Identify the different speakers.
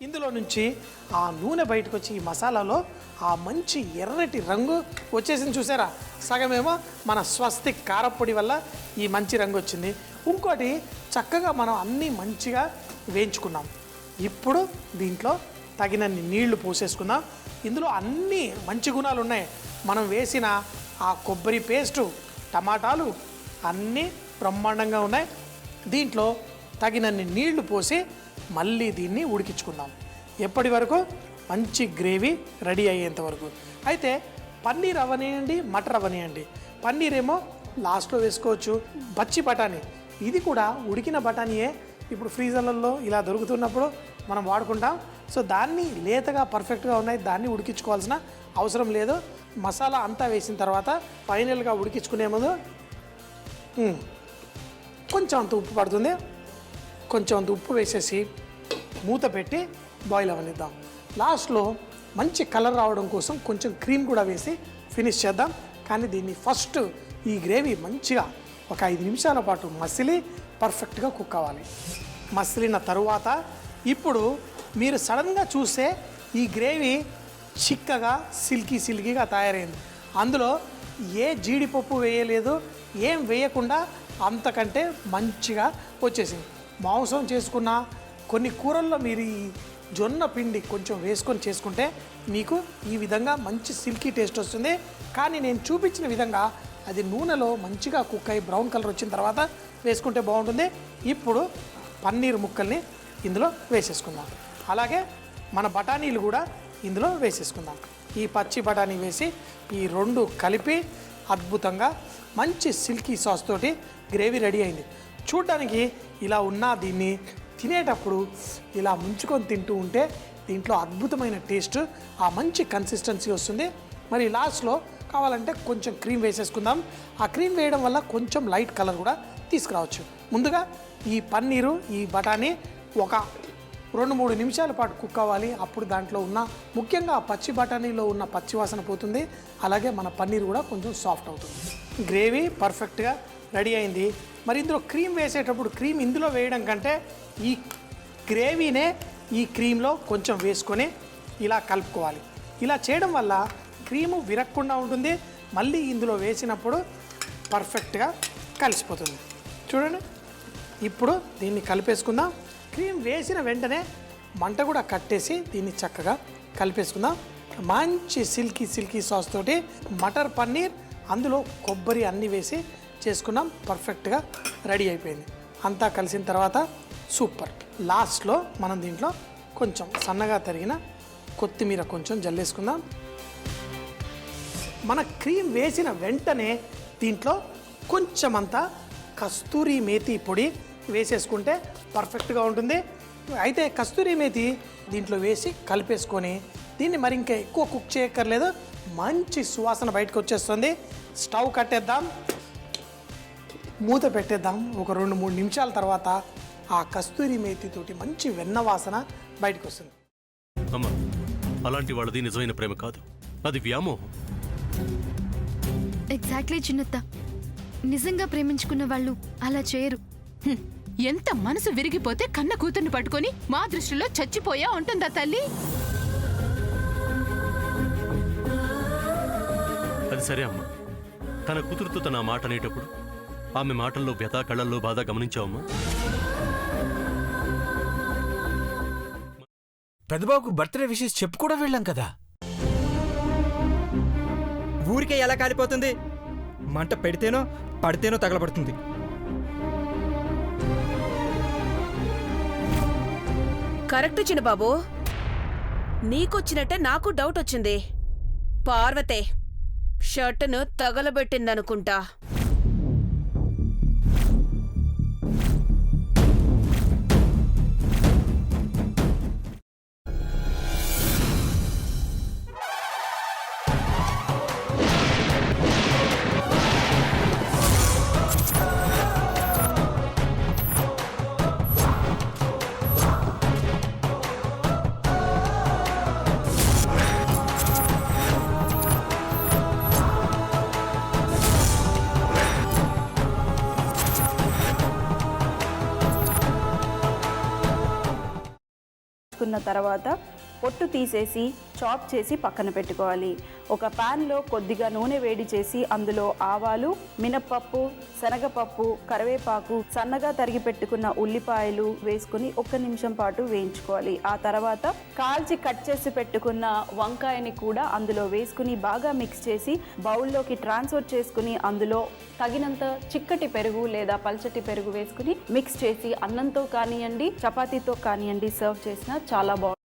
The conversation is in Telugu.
Speaker 1: ఇందులో నుంచి ఆ నూనె బయటకు వచ్చి ఈ మసాలాలో ఆ మంచి ఎర్రటి రంగు వచ్చేసింది చూసారా. సగమేమో మన స్వస్తిక్ కారపొడి వల్ల ఈ మంచి రంగు వచ్చింది, ఇంకోటి చక్కగా మనం అన్నీ మంచిగా వేయించుకున్నాం. ఇప్పుడు దీంట్లో తగినన్ని నీళ్లు పోసేసుకుందాం. ఇందులో అన్ని మంచి గుణాలు ఉన్నాయి. మనం వేసిన ఆ కొబ్బరి పేస్టు, టమాటాలు అన్నీ బ్రహ్మాండంగా ఉన్నాయి. దీంట్లో తగినన్ని నీళ్లు పోసి మళ్ళీ దీన్ని ఉడికించుకుందాం. ఎప్పటి వరకు? మంచి గ్రేవీ రెడీ అయ్యేంత వరకు. అయితే పన్నీర్ అవనియండి, మటర్ అవనియండి. పన్నీర్ ఏమో లాస్ట్లో వేసుకోవచ్చు. పచ్చి బఠానీ ఇది కూడా ఉడికిన బఠానీయే ఇప్పుడు ఫ్రీజర్లలో ఇలా దొరుకుతున్నప్పుడు మనం వాడుకుంటాం. సో దాన్ని లేతగా పర్ఫెక్ట్గా ఉన్నాయి, దాన్ని ఉడికించుకోవాల్సిన అవసరం లేదు. మసాలా అంతా వేసిన తర్వాత ఫైనల్గా ఉడికించుకునే ముందు కొంచెం అంత ఉప్పు పడుతుంది, కొంచెం అంత ఉప్పు వేసేసి మూత పెట్టి బాయిల్ అవనిద్దాం. లాస్ట్లో మంచి కలర్ రావడం కోసం కొంచెం క్రీమ్ కూడా వేసి ఫినిష్ చేద్దాం. కానీ దీన్ని ఫస్ట్ ఈ గ్రేవీ మంచిగా ఒక 5 నిమిషాల పాటు మసిలి పర్ఫెక్ట్గా కుక్ అవ్వాలి. మసిలిన తరువాత ఇప్పుడు మీరు సడన్గా చూస్తే ఈ గ్రేవీ చిక్కగా సిల్కీగా తయారైంది. అందులో ఏ జీడిపప్పు వేయలేదు, ఏం వేయకుండా అంతకంటే మంచిగా వచ్చేసింది. మాంసం చేసుకున్న కొన్ని కూరల్లో మీరు ఈ జొన్న పిండి కొంచెం వేసుకొని చేసుకుంటే మీకు ఈ విధంగా మంచి సిల్కీ టేస్ట్ వస్తుంది. కానీ నేను చూపించిన విధంగా అది నూనెలో మంచిగా కుక్ అయ్యి బ్రౌన్ కలర్ వచ్చిన తర్వాత వేసుకుంటే బాగుంటుంది. ఇప్పుడు పన్నీర్ ముక్కల్ని ఇందులో వేసేసుకుందాం. అలాగే మన బఠానీలు కూడా ఇందులో వేసేసుకుందాం. ఈ పచ్చి బఠానీ వేసి ఈ రెండు కలిపి అద్భుతంగా మంచి సిల్కీ సాస్ తోటి గ్రేవీ రెడీ అయింది. చూడ్డానికి ఇలా ఉన్న దీన్ని తినేటప్పుడు ఇలా ముంచుకొని తింటూ ఉంటే దీంట్లో అద్భుతమైన టేస్ట్, ఆ మంచి కన్సిస్టెన్సీ వస్తుంది. మరి లాస్ట్లో కావాలంటే కొంచెం క్రీమ్ వేసేసుకుందాం. ఆ క్రీమ్ వేయడం వల్ల కొంచెం లైట్ కలర్ కూడా తీసుకురావచ్చు. ముందుగా ఈ పన్నీరు, ఈ బఠానీ ఒక 2-3 నిమిషాల పాటు కుక్ అవ్వాలి. అప్పుడు దాంట్లో ఉన్న ముఖ్యంగా పచ్చి బఠానీలో ఉన్న పచ్చి వాసన పోతుంది. అలాగే మన పన్నీర్ కూడా కొంచెం సాఫ్ట్ అవుతుంది. గ్రేవీ పర్ఫెక్ట్గా రెడీ అయింది. మరి ఇందులో క్రీమ్ వేసేటప్పుడు క్రీమ్ ఇందులో వేయడం కంటే ఈ గ్రేవీనే ఈ క్రీమ్లో కొంచెం వేసుకొని ఇలా కలుపుకోవాలి. ఇలా చేయడం వల్ల క్రీము విరక్కుండా ఉంటుంది. మళ్ళీ ఇందులో వేసినప్పుడు పర్ఫెక్ట్గా కలిసిపోతుంది. చూడండి, ఇప్పుడు దీన్ని కలిపేసుకుందాం. క్రీమ్ వేసిన వెంటనే మంట కూడా కట్టేసి దీన్ని చక్కగా కలిపేసుకుందాం. మంచి సిల్కీ సాస్ తోటి మటర్ పన్నీర్, అందులో కొబ్బరి అన్నీ వేసి చేసుకున్నాం. పర్ఫెక్ట్గా రెడీ అయిపోయింది. అంతా కలిసిన తర్వాత సూపర్. లాస్ట్లో మనం దీంట్లో కొంచెం సన్నగా తరిగిన కొత్తిమీర కొంచెం జల్లేసుకుందాం. మన క్రీమ్ వేసిన వెంటనే దీంట్లో కొంచెం అంతా కస్తూరి మేతి పొడి వేసేసుకుంటే పర్ఫెక్ట్గా ఉంటుంది. అయితే కస్తూరి మేతి దీంట్లో వేసి కలిపేసుకొని దీన్ని మరి ఇంకా ఎక్కువ కుక్ చేయక్కర్లేదు. మంచి సువాసన బయటకు వచ్చేస్తుంది. స్టవ్ కట్టేద్దాం, మూత పెట్టేద్దాం. ఒక 2-3 నిమిషాల తర్వాత ఆ కస్తూరి మేతితోటి మంచి వెన్న వాసన బయటకు వస్తుంది.
Speaker 2: అమ్మా, అలాంటి వాళ్ళది నిజమైన ప్రేమ కాదు, అది వ్యామోహం.
Speaker 3: ఎగ్జాక్ట్లీ చిన్నత్త, నిజంగా ప్రేమించుకున్న వాళ్ళు అలా చేయరు.
Speaker 4: ఎంత మనసు విరిగిపోతే కన్న కూతుర్ని పట్టుకొని మా దృష్టిలో చచ్చిపోయా ఉంటుందా తల్లి?
Speaker 2: అది సరే అమ్మా, తన కూతురుతో తన మాట అనేటప్పుడు ఆమె మాటల్లో వ్యథ, కళ్ళల్లో బాధ గమనించావమ్మా?
Speaker 5: పెద్దబాబుకు బర్త్డే విషెస్ చెప్పు కూడా వెళ్ళాం కదా.
Speaker 6: ఊరికే ఎలా కాలిపోతుంది? మంట పెడితేనో పడితేనో తగలబడుతుంది.
Speaker 7: కరెక్ట్ చిన్నబాబు, నీకొచ్చినట్టే నాకు డౌట్ వచ్చింది. పార్వతే షర్టును తగలబెట్టిందనుకుంటా.
Speaker 8: తర్వాత పొట్టు తీసేసి చాప్ చేసి పక్కన పెట్టుకోవాలి. ఒక ప్యాన్లో కొద్దిగా నూనె వేడి చేసి అందులో ఆవాలు, మినప్పప్పు, శనగపప్పు, కరివేపాకు, సన్నగా తరిగి పెట్టుకున్న ఉల్లిపాయలు వేసుకుని 1 నిమిషం పాటు వేయించుకోవాలి. ఆ తర్వాత కాల్చి కట్ చేసి పెట్టుకున్న వంకాయని కూడా అందులో వేసుకుని బాగా మిక్స్ చేసి బౌల్లోకి ట్రాన్స్ఫర్ చేసుకుని అందులో తగినంత చిక్కటి పెరుగు లేదా పల్చటి పెరుగు వేసుకుని మిక్స్ చేసి అన్నంతో కానివ్వండి, చపాతీతో కానివ్వండి సర్వ్ చేసినా చాలా బాగుంటుంది.